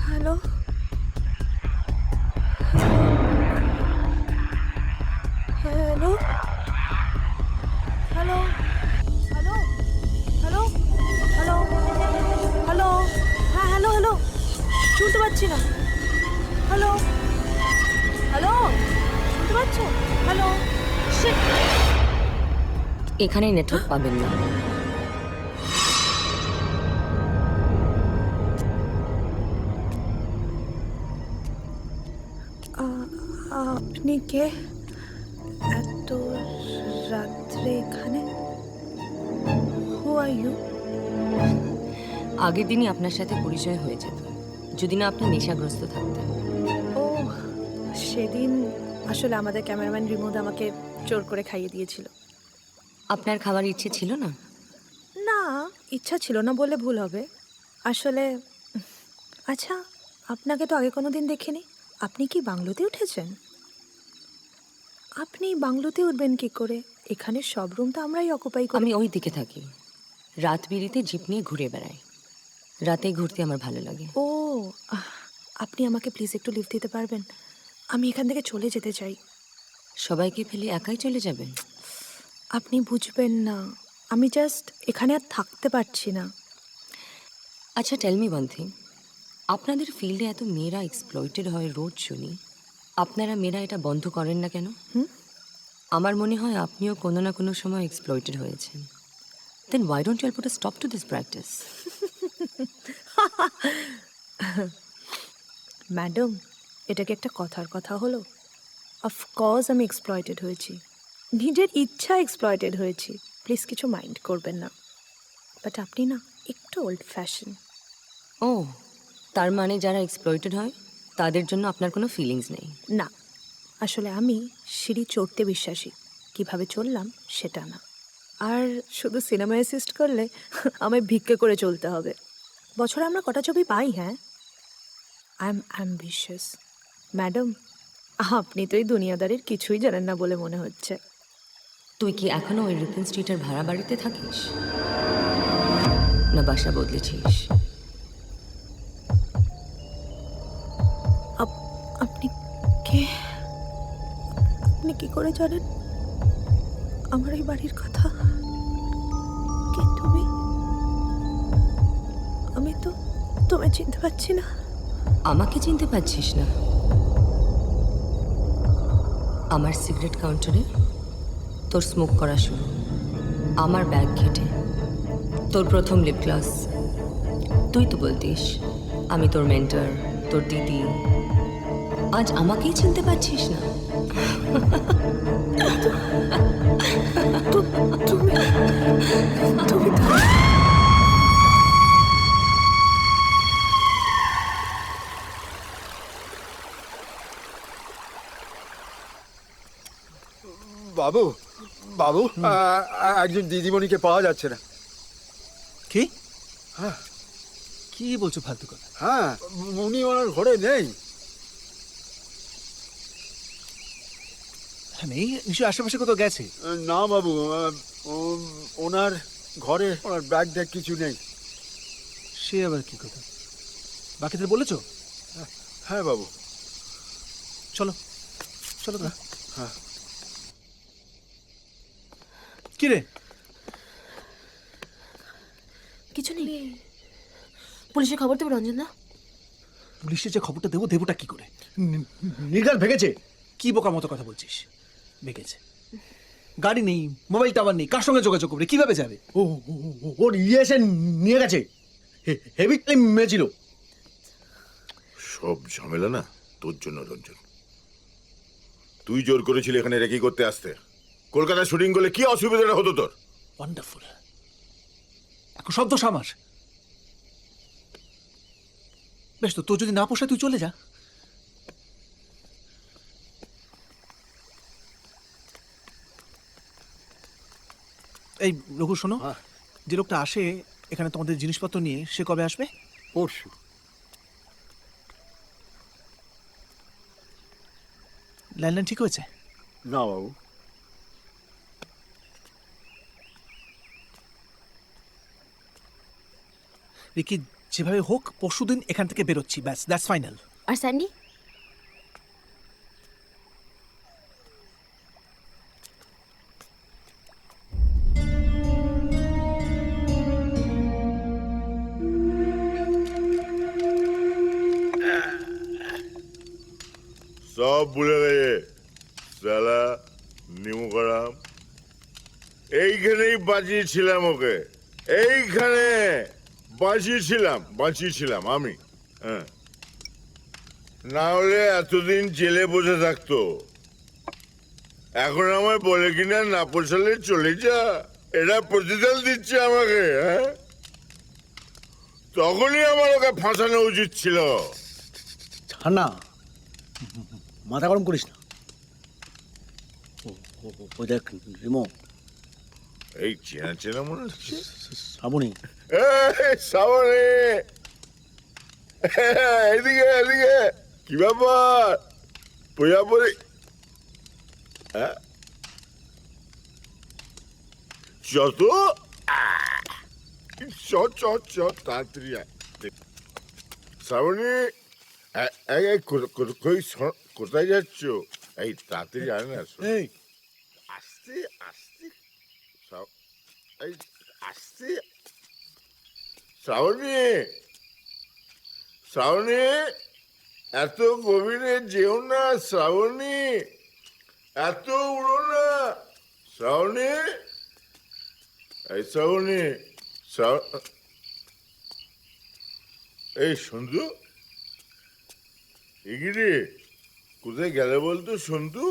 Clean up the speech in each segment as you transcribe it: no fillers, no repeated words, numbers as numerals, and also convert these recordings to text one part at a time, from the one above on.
Hello, hello, hello, hello, hello, hello, hello, হ্যাঁ hello hello, শুনতে পাচ্ছি না। হ্যালো, হ্যালো, শুনতে পাচ্ছ? হ্যালো, এখানে নেটওয়ার্ক পাবেন না। আপনি কে? এত রাত্রে এখানে? হু আর ইউ? আগের দিনই আপনার সাথে পরিচয় হয়ে যেত যদি না আপনি নেশাগ্রস্ত থাকতেন। ও, সেদিন আসলে আমাদের ক্যামেরাম্যান রিমোদ আমাকে জোর করে খাইয়ে দিয়েছিল। আপনার খাবার ইচ্ছে ছিল না? না, ইচ্ছা ছিল না বলে ভুল হবে। আসলে আচ্ছা, আপনাকে তো আগে কোনো দিন দেখিনি। আপনি কি বাংলোতে উঠেছেন? আপনি বাংলোতে উঠবেন কি করে? এখানে সব রুম তো আমরাই অকুপাই করি। আমি ওই দিকে থাকি, রাত বিরিতে জিপ নিয়ে ঘুরে বেড়াই। রাতে ঘুরতে আমার ভালো লাগে। ও, আপনি আমাকে প্লিজ একটু লিফট দিতে পারবেন? আমি এখান থেকে চলে যেতে চাই। সবাইকে ফেলে একাই চলে যাবেন? আপনি বুঝবেন না, আমি জাস্ট এখানে আর থাকতে পারছি না। আচ্ছা, টেল মি ওয়ান থিং, আপনাদের ফিল্ডে এত মেয়েরা এক্সপ্লয়েটেড হয় রোজ শুনি, আপনারা মেয়েরা এটা বন্ধ করেন না কেন? আমার মনে হয় আপনিও কোনো না কোনো সময় এক্সপ্লয়েটেড হয়েছেন। Then why don't you put a stop to this practice? Madam, এটা কি একটা কথার কথা হলো? অফকোর্স আমি এক্সপ্লয়েটেড হয়েছি, নিজের ইচ্ছা এক্সপ্লয়েটেড হয়েছি, প্লিজ কিছু মাইন্ড করবেন না। বাট আপনি না একটু ওল্ড ফ্যাশন। ও, তার মানে যারা এক্সপ্লয়েটেড হয় তাদের জন্য আপনার কোনো ফিলিংস নেই? না, আসলে আমি সিঁড়ি চড়তে বিশ্বাসী, কিভাবে চললাম সেটা না। আর শুধু সিনেমা অ্যাসিস্ট করলে আমায় ভিক্ষে করে চলতে হবে। বছরে আমরা কটা ছবি পাই? হ্যাঁ, আই এম অ্যাম্বিশিয়াস। ম্যাডাম, আপনি তো এই দুনিয়াদারির কিছুই জানেন না বলে মনে হচ্ছে। তুই কি এখনো ওই রিপন স্ট্রিটের ভাড়া বাড়িতে থাকিস, না বাসা বদলেছিস? আপনি কে? আপনি কি করে জানেন আমার এই বাড়ির কথা? কে তুমি? আমি তো তোমায় চিনতে পারছি না। আমাকে চিনতে পারছিস না? আমার সিগারেট কাউন্টারে তোর স্মোক করা শুরু, আমার ব্যাগ ঘেটে তোর প্রথম লিপ গ্লাস। তুই তো বলতিস আমি তোর মেন্টর, তোর দিদি। আজ আমাকেই চিনতে পারছিস না? তুমি তুমি তো বাবু, বাবু, একজন দিদিমণিকে পাওয়া যাচ্ছে না। কি হ্যাঁ কি বলছো ফালতু কথা? হ্যাঁ, উনি ওনার ঘরে নেই। হ্যাঁ, নেই নিশ্চয়ই, আশেপাশে কোথাও গেছে। না বাবু, ওনার ঘরে ওনার ব্যাগ ট্যাগ কিছু নেই। সে আবার কি কথা? বাকিদের বলেছো? হ্যাঁ বাবু। চলো চলো না। হ্যাঁ। কি রে? কিছু নেই। পুলিশের খবর দেবে রঞ্জন দা? পুলিশে যে খবরটা দেবোটা কি করে? নির্ঘাত ভেগেছে। কি বোকার মতো কথা বলছিস? বেঁকেছে, গাড়ি নেই, মোবাইল টাওয়ার নেই, কার সঙ্গে যোগাযোগ করবে, কিভাবে যাবে? ওর এসে নিয়ে গেছে। হেভি টাইম মেরেছিল। সব ঝামেলা না তোর জন্য রঞ্জন। তুই জোর করেছিলি এখানে রেকি করতে আসতে। কলকাতায় শুটিং করলে কি অসুবিধাটা হতো তোর? ওয়ান্ডারফুল। এখন সব দোষ আমার। বেশ তো, তোর যদি না পোষায় তুই চলে যা। এই রঘু, শোনো, যে লোকটা আসে এখানে তোমাদের জিনিসপত্র নিয়ে, সে কবে আসবে? পরশু। ল্যান্ডলাইন ঠিক হয়েছে? না বাবু। রিকি, যেভাবে হোক পরশুদিন এখান থেকে বেরোচ্ছি, ব্যাস, দ্যাটস ফাইনাল। R Sandy? সব ভুলে গেছে সালা নিমুকারাম। এইখানেই বাঁচিয়েছিলাম ওকে, এইখানে বাঁচিয়েছিলাম আমি। হ্যাঁ, না হলে এতদিন জেলে বসে থাকতো। এখন আমায় বলে কিনা না পোষালে চলে যা, এটা প্রতিদান দিচ্ছে আমাকে। হ্যাঁ, তখনই আমার ওকে ফাঁসানো উচিত ছিল। ছানা, মাথা গরম করিস না। ও দেখ রিমো, এই চেনা চেনা মনে হচ্ছে। শ্রাবণী। সামনে এদিকে এদিকে, কি ব্যাপার? প্রজাপতি যত চ চ চ তাড়াতাড়ি শ্রাবণী, কোথায় যাচ্ছ? এই তাড়াতাড়ি আয় না। এই আস্তে আস্তে এই আসতে শ্রাবণী, শ্রাবণী, এত গভীরে যেও না শ্রাবণী, এত উড়ো না শ্রাবণী। এই শ্রাবণী, এই সন্তু, এগিরে কোথায় গেলে বলতো সন্তু?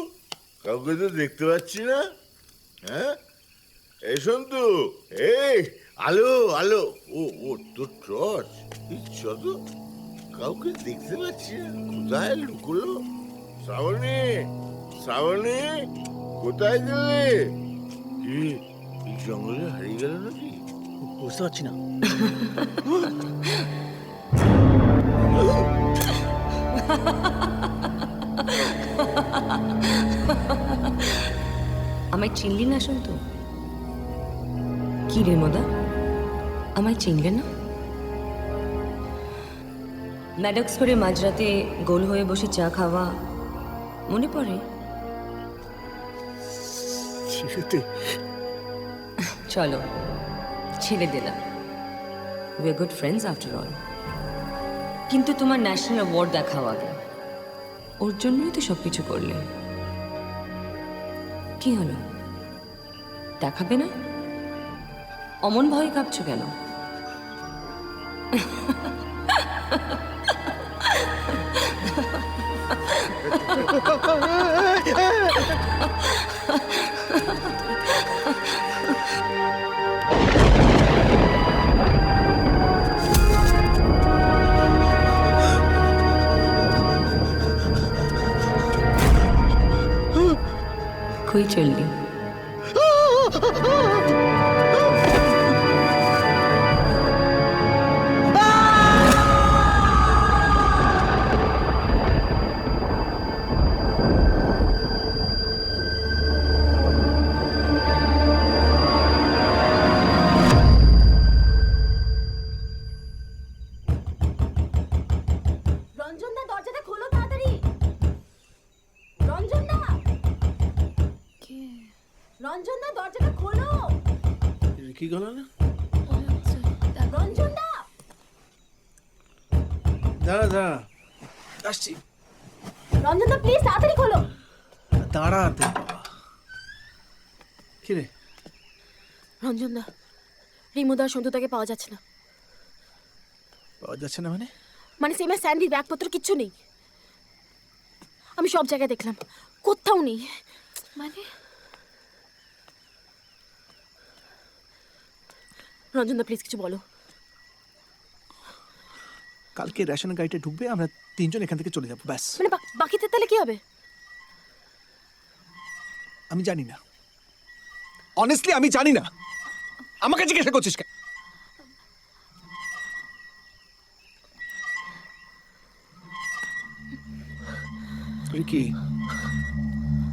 কাউকে তো দেখতে পাচ্ছি না। হ্যাঁ, এই সন্তু, এই আলো আলো, ও ও তোর টর্চ, চত, কাউকে দেখতে পাচ্ছি না, কোথায় লুকোলো? শ্রাবণী, শ্রাবণী, কোথায় গেলে? কি এই জঙ্গলে হারিয়ে গেল নাকি? বুঝতে পারছি না। আমায় চিনলি না সন্তু? কি রে মদা, আমায় চিনলে না? ম্যাডক্স করে মাঝরাতে গোল হয়ে বসে চা খাওয়া মনে পড়ে? চলো ছেড়ে দিলাম, we are good friends after all. কিন্তু তোমার ন্যাশনাল অ্যাওয়ার্ড দেখাও আগে, ওর জন্যই তো সব কিছু করলে। কি হলো, দেখাবে না? অমন ভয়ে কাঁপছো কেন? কই চললি? রঞ্জন দা, দরজাটা খোলো তাড়াতাড়ি। রঞ্জন দা, রঞ্জন দা, দরজাটা খোলো। কি গেল না? রঞ্জন দা, দাঁড়া দাঁড়া, আসছি। রঞ্জন দা প্লিজ তাড়াতাড়ি খোলো। দাঁড়াতে কি রে? রঞ্জন দা, রিমোদা আর সন্তুদাকে পাওয়া যাচ্ছে না। পাওয়া যাচ্ছে না মানে? মানে সেমা স্যান্ডির ব্যাগপত্র কিচ্ছু নেই। আমি সব জায়গায় দেখলাম, কোথাও নেই। মানে রঞ্জন দা প্লিজ কিছু বলো। কালকে রেশনের গাড়িটা ঢুকবে, আমরা তিনজন এখান থেকে চলে যাবো, ব্যাস। মানে বাকিতে তাহলে কি হবে? আমি জানি না, অনেস্টলি আমি জানি না। আমাকে জিজ্ঞাসা করছিস কেন? কি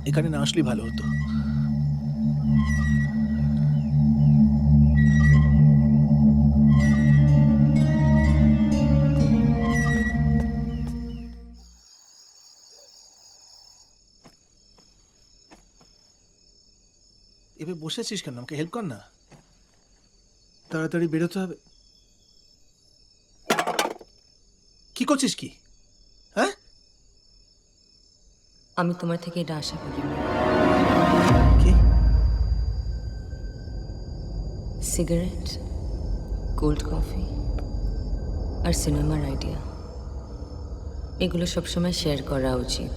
এখানে না আসলেই ভালো হতো। এবার বসেছিস কেন? আমাকে হেল্প কর না, তাড়াতাড়ি বেরোতে হবে। কি করছিস কি? হ্যাঁ, আমি তোমার থেকে এটা আশা করি। কি? সিগারেট, কোল্ড কফি আর সিনেমার আইডিয়া, এগুলো সবসময় শেয়ার করা উচিত।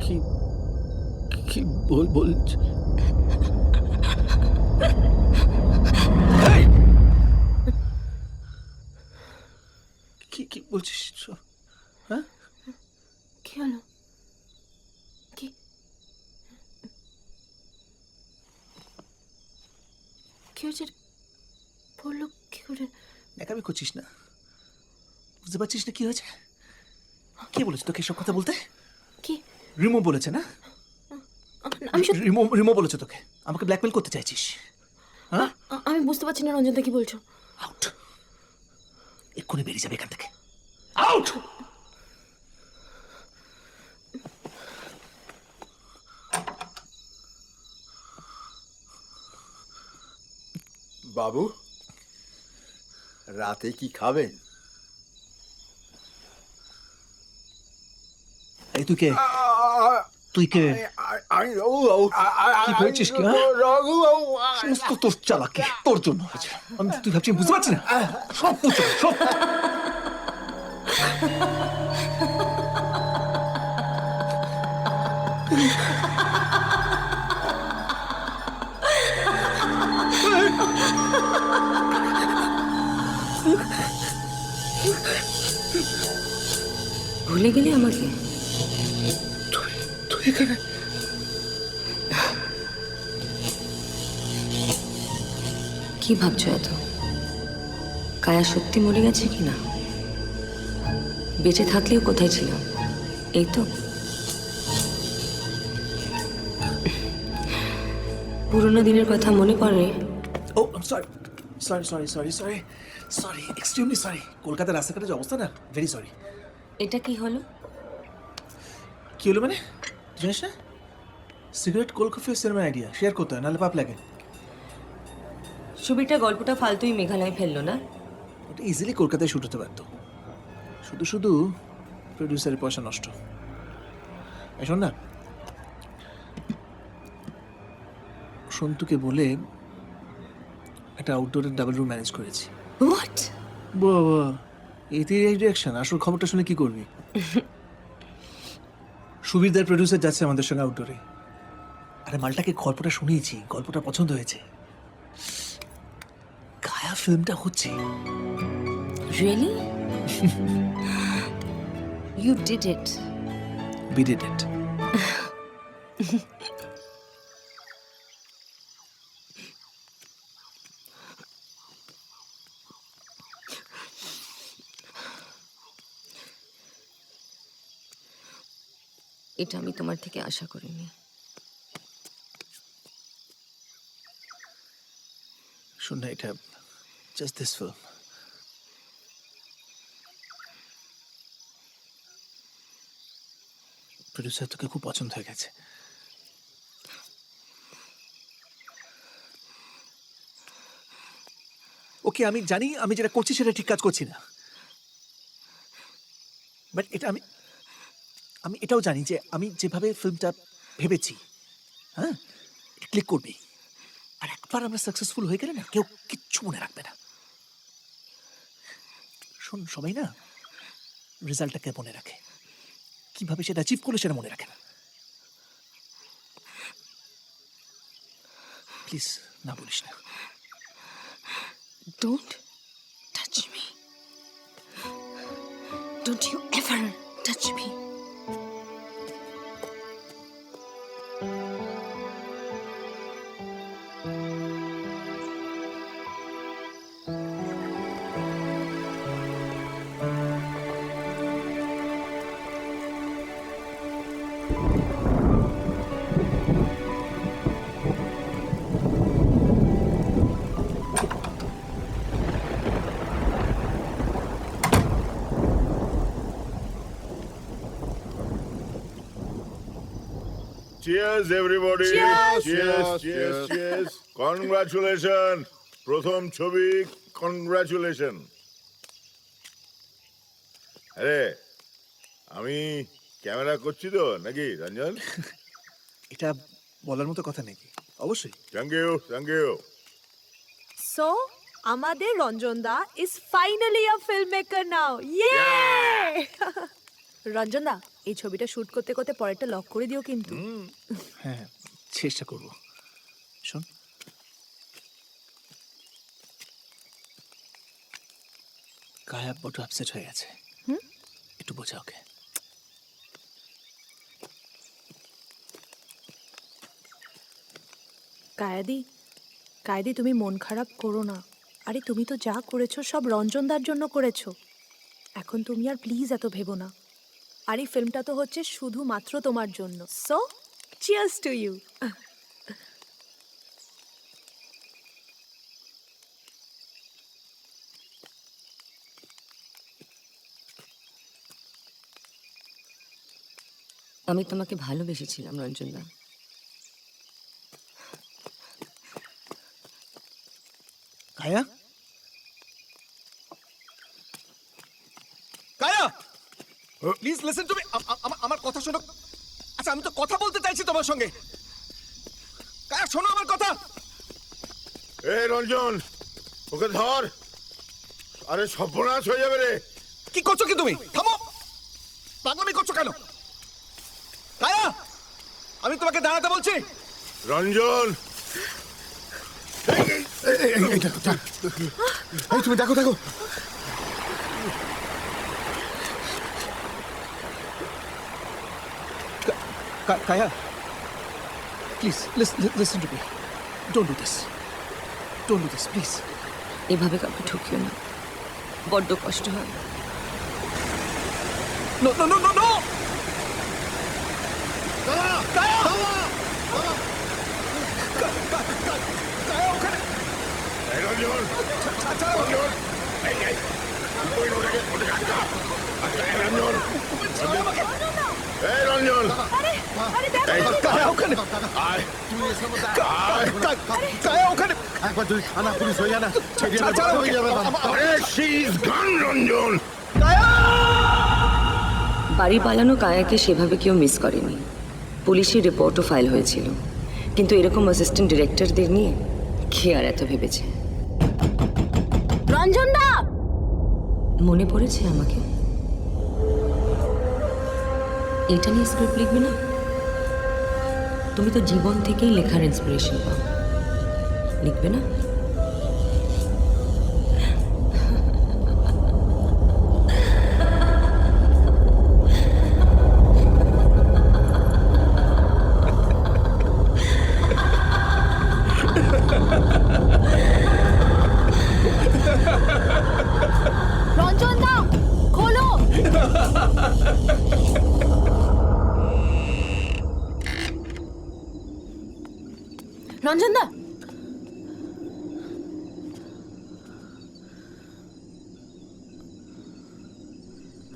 কি কি বলছ? কি কি বলছিস? হ্যাঁ, কি হলো? কি কি হয়েছে? পড়লো কি করে? ন্যাকামি করছিস না? বুঝতে পারছিস না কি হয়েছে? কে বলেছে তোকে এসব কথা বলতে? কি? রিমো বলেছে না? আমি রিমো বলেছে তোকে আমাকে ব্ল্যাকমেল করতে চাইছিস? হ্যাঁ, আমি বুঝতে পারছি না রঞ্জন দা কি বলছো। আউট, এক্ষুনি বেরিয়ে যাবে এখান থেকে, আউট। বাবু, রাতে কি খাবেন? এই তুই কে? তুই কে? আমি রঘুবাবু। কি বলছিস কি, হ্যাঁ? রঘুবাবু, সমস্ত তোর চালাকি তোর জন্য হয়েছে। তুই ভাবছিস বুঝতে পারছি না? সব তোর জন্য, সব। ভুলে গেলি আমাকে? তুই এখানে? কি ভাবছো এত? কায়া সত্যি মরে গেছে কি না? বেঁচে থাকলেও কোথায় ছিল? এই তো পুরোনো দিনের কথা মনে পড়ে। Oh sorry sorry sorry sorry sorry sorry, extremely sorry. কলকাতার রাস্তাঘাটের যে অবস্থা না, ভেরি সরি। এটা কি হলো? কি হলো মানে? জানিস না, সিগারেট কোল্ড কফি সিনেমার আইডিয়া শেয়ার করতে হয়, নাহলে পাপ লাগে। ছবিটা গল্পটা ফালতুই মেঘালয় ফেললো না? ওটা ইজিলি কলকাতায় শুট হতে পারত, শুধু শুধু প্রডিউসারের পয়সা নষ্ট। এই শোন না, সন্তুকে বলে একটা আউটডোরের ডাবল রুম ম্যানেজ করেছি। হোয়াট? বাবা, এতে রিয়াকশন। আসল খবরটা শুনে কি করবি? সুবীরদার প্রডিউসার যাচ্ছে আমাদের সঙ্গে আউটডোরে। আরে মালটাকে গল্পটা শুনিয়েছি, গল্পটা পছন্দ হয়েছে, কায়া ফিল্মটা হচ্ছে। Really? You did it. We did it. এটা আমি তোমার থেকে আশা করিনি। শোন না, এটা জাস্ট দিস ফিল্ম। প্রডিউসার তোকে খুব পছন্দ হয়ে গেছে। ওকে, আমি জানি আমি যেটা করছি সেটা ঠিক কাজ করছি না, বাট এটা আমি আমি এটাও জানি যে আমি যেভাবে ফিল্মটা ভেবেছি, হ্যাঁ, ক্লিক করবি। আর একবার আমরা সাকসেসফুল হয়ে গেলে না, কেউ কিচ্ছু মনে রাখবে না। শোন, সবাই না রেজাল্টটাকে মনে রাখে, কিভাবে সেটা অ্যাচিভ করলে সেটা মনে রাখে না। প্লিজ না বলিস না। Don't touch me. Don't you ever touch me. Cheers, everybody. Cheers. Cheers, cheers, cheers. Congratulations. প্রথম ছবি, কনগ্রাচুলেশন। আরে, আমি ক্যামেরা করছি তো নাকি রঞ্জন? এটা বলার মতো কথা নাকি? অবশ্যই। Thank you, thank you. So আমাদের রঞ্জনদা is finally a film maker now. Yay! রঞ্জনদা, এই ছবিটা শুট করতে করতে পরেরটা লক করে দিও কিন্তু। হ্যাঁ হ্যাঁ, চেষ্টা করব। শোন, কায়া বড় আপসেট হয়ে গেছে, একটু বোঝা ওকে। কায়াদি, কায়াদি, তুমি মন খারাপ করো না। আরে তুমি তো যা করেছো সব রঞ্জনদার জন্য করেছো। এখন তুমি আর প্লিজ এত ভেবো না। আর এই ফিল্মটা তো হচ্ছে শুধুমাত্র তোমার জন্য। So cheers to you. আমি তোমাকে ভালোবেসেছিলাম রঞ্জনদা। Kaya Kaya please listen to me, আমার কথা শোনো। আচ্ছা আমি তো কথা বলতে চাইছি তোমার সঙ্গে। কায়া শোনো আমার কথা। এ রঞ্জন, ওকে ধর। আরে সর্বনাশ হয়ে যাবে রে। কি করছো কি তুমি? থামো, পাগলামি করছো কেন? কায়া, আমি তোমাকে দাঁড়াতে বলছি। রঞ্জন, তুমি দেখো দেখো Kaya please listen to me, don't do this, don't do this please. এভাবে কাউকে ঠকিও না, বড্ড কষ্ট হয়। No no no no no. Kaya, Kaya ওখানে। এই রঞ্জন, রঞ্জন, এই, ওটাকে আটকা। আটকা, এই রঞ্জন, এই রঞ্জন, এই, কায়া ওখানে, আয়, কায়া ওখানে। একবার যদি থানা পুলিশ হয়ে যায় না ছাড়ো হয়ে যাবে আরে she's gone, রঞ্জন। বাড়ি পালানো কায়াকে সেভাবে কেউ মিস করেনি। পুলিশের রিপোর্টও ফাইল হয়েছিল, কিন্তু এরকম অ্যাসিস্ট্যান্ট ডিরেক্টরদের নিয়ে কে আর এত ভেবেছে? রঞ্জন দা, মনে পড়েছে আমাকে? এটা নিয়ে স্ক্রিপ্ট লিখবে না? তুমি তো জীবন থেকেই লেখার ইন্সপিরেশন পাও, লিখবে না? রঞ্জন দা, খোলো। রঞ্জন দা,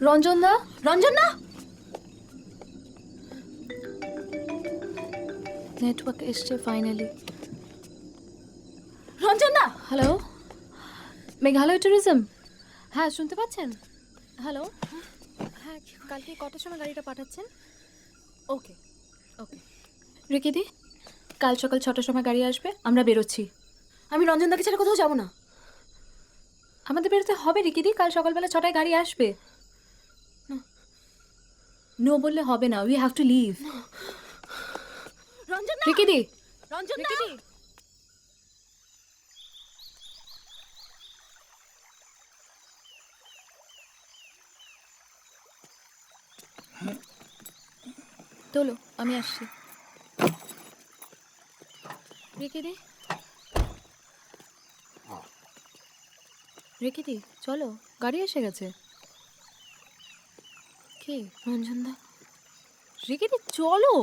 রঞ্জন দা, রঞ্জন দা। নেটওয়ার্ক এসছে ফাইনালি। রঞ্জন দা, হ্যালো, মেঘালয় ট্যুরিজম। হ্যাঁ, শুনতে পাচ্ছেন? হ্যালো, হ্যাঁ, কালকে কটার সময় গাড়িটা পাঠাচ্ছেন? ওকে ওকে। রিকিদি, কাল সকাল 6টার সময় গাড়ি আসবে, আমরা বেরোচ্ছি। আমি রঞ্জনদাকে ছাড়া কোথাও যাব না। আমাদের বেরোতে হবে রিকিদি, কাল সকালবেলা 6টায় গাড়ি আসবে। নো বললে হবে না, উই হ্যাভ টু লিভ। রিকিদি, রঞ্জনদা, তোলো, আমি আসছি। রিকিদি, রিকিদি, চলো, গাড়ি এসে গেছে। কি রঞ্জনদা? রিকিদি চলো।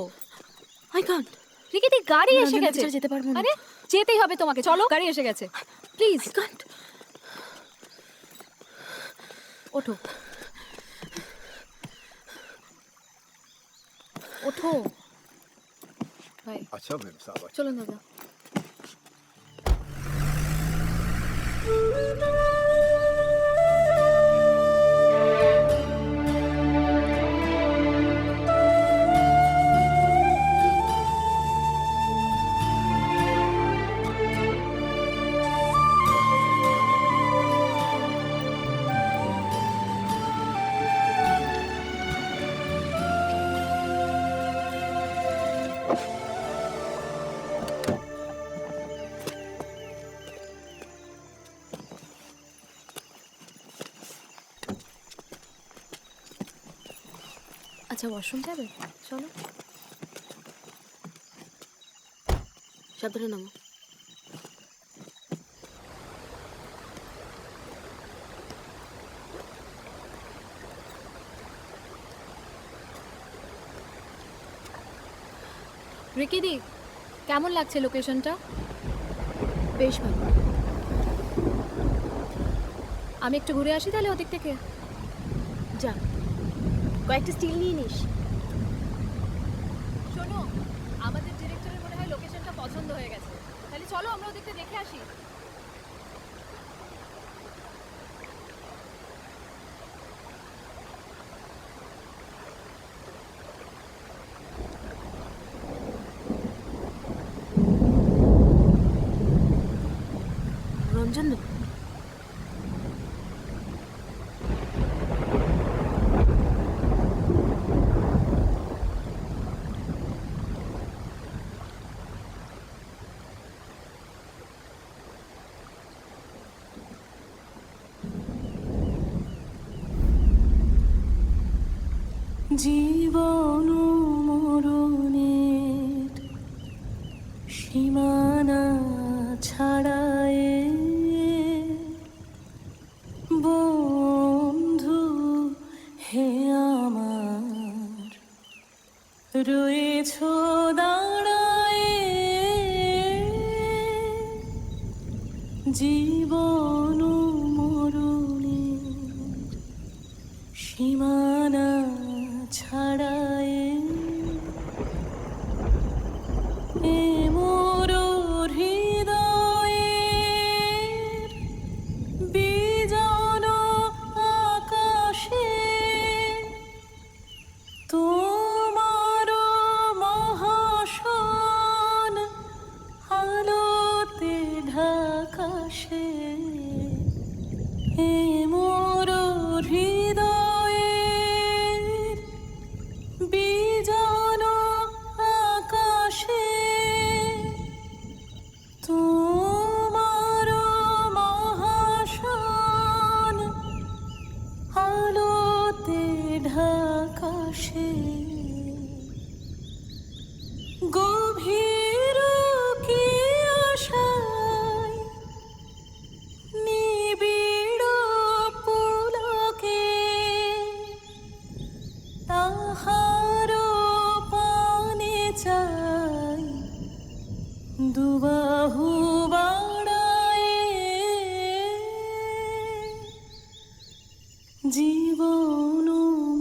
I can't. রিকিদি, গাড়ি এসে গেছে। যেতে পারবো না। আরে যেতেই হবে তোমাকে, চলো, গাড়ি এসে গেছে। Please can't. ওঠো, ওঠো। ভাই, আচ্ছা ম্যাম সাবাস। চলুন দাদা। আচ্ছা, ওয়াশরুম যাবে? চলো, সাবধানে নামো। রিকিদি, কেমন লাগছে লোকেশনটা? বেশ ভালো। আমি একটু ঘুরে আসি তাহলে ওদিক থেকে। যা, কয়েকটা স্টিল নিয়ে নিস। শোনো, আমাদের ডিরেক্টরের মনে হয় লোকেশনটা পছন্দ হয়ে গেছে, তাহলে চলো আমরা ওদিকটা দেখে আসি। জানো? জীবন মরণের সীমানা ছাড়ায় বন্ধু হে আমার রয়েছ দাঁড়ায় জীবন মরণের সীমানা ছাড়ায় এ মোর হৃদয়ের বিজন আকাশে তোমার মহাশন আলোতে ঢাকাশে এ মোর হৃদয়ের বিজন আকাশে তোমার মহাশন আলোতে ঢাকাশে গভীর কি আশায় নিবিড় পুলকে তাহার পানে চাই দুবাহু বাড়ায় জীবন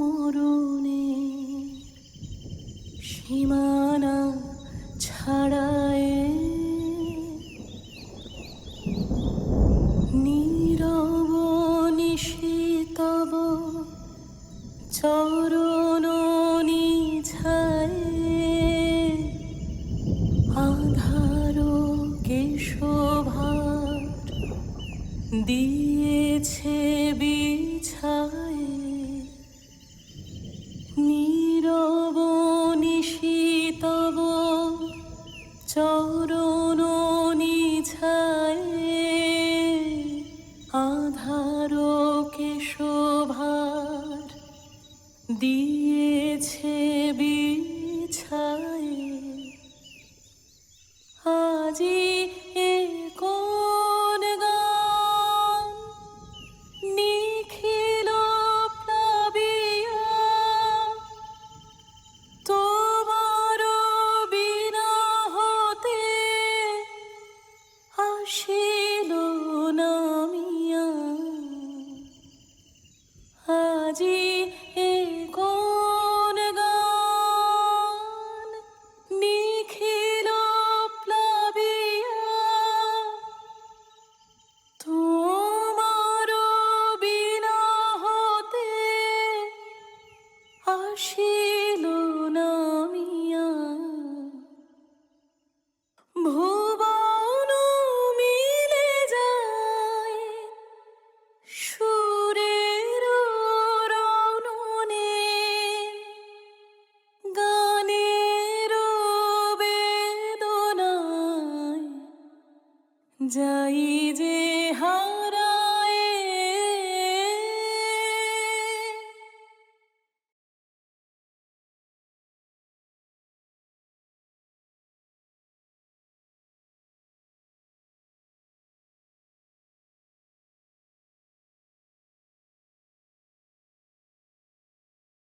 মরণে সীমানা ছাড়ায় নীরব নিশীতব চরণ নিঝায় আধার কেশভার দিয়েছে বিছায় নীরব নিশীতব চরণ নিঝায় আধার কেশভার দিয়েছে বিছায় আজি এ কোন গান নিখিল প্লাবিয়া তোমার বিনা হতে আসিল নামিয়া আজি এ কোন গান নিখিল প্লাবিয়া তোমার বিনা হতে আসিল নামিয়া ভুবন মিলে যায় সুরের রণনে গানের বেদনায় যাই